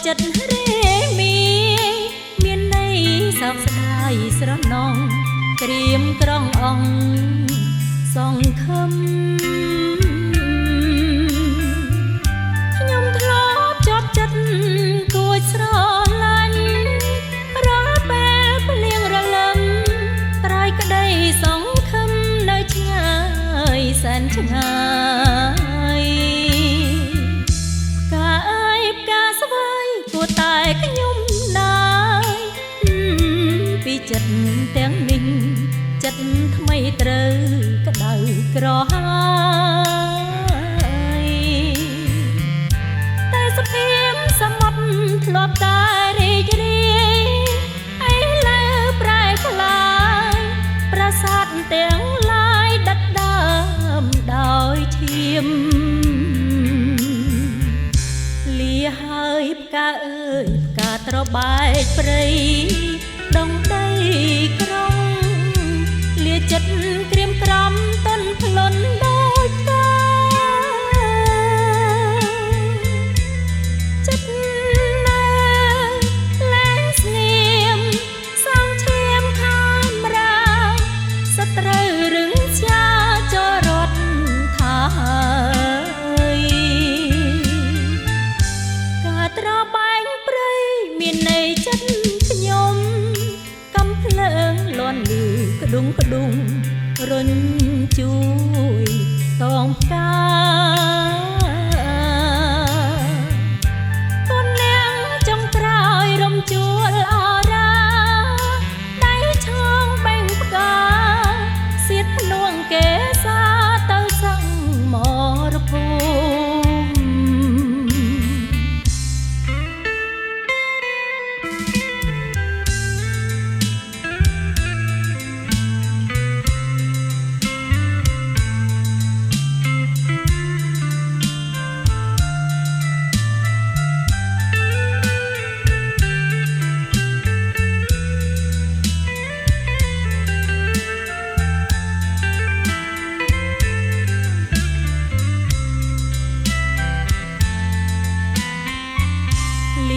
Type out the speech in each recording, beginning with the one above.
ចិត្តរេមីមានន័យសោកស្ដាយស្រណងក្រៀមក្រងអង្គសង្ឃឹមខ្ញុំធ្លាប់ជាប់ចិត្តគួចស្រឡាញ់រាល់ពេលភ្លៀងរលឹមត្រើយក្តីសង្ឃឹមនៅឆ្ងាយសែនឆ្ងាយផ្កាអើយផ្កាស្វាយគួរតែខ្ញុំដែរពីចិត្តទាំងនេះចិត្តថ្មីត្រូវក្តៅក្រហាយតែសភាមសមុទ្រធ្លាប់តែរីករាយឥឡូវប្រែក្លាយប្រាសាទទាំងឡាយដិតដើមដោយឈាមលាហើយផ្កាអើយផ្កាត្របែកព្រៃដងដីក្រុងលាចិត្តក្រៀមក្រំតន់ផ្លន់ដោយផ្កាចិត្តនៅលែងស្ងៀមសងឈាមខានរាសត្រូវរឹងស្យាចរត់ថាហើយការត្របែងព្រៃមានន័យចិត្តខ្ញុំកំភ្លើងលន់លឺក្ដុងក្ដុងរុញជួយតងផ្កាកូននាងចុងក្រោយរំជួលអរាដៃឆងបេងផ្កាសៀតភ្នួងកេសាទៅសឹងមរភូម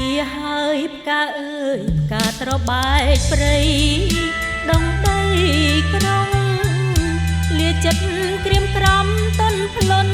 ិហើយផ្កាអើយផ្កាត្របែកព្រៃដងដីក្រុងលាចិត្តក្រៀមក្រំតន់ផ្លន់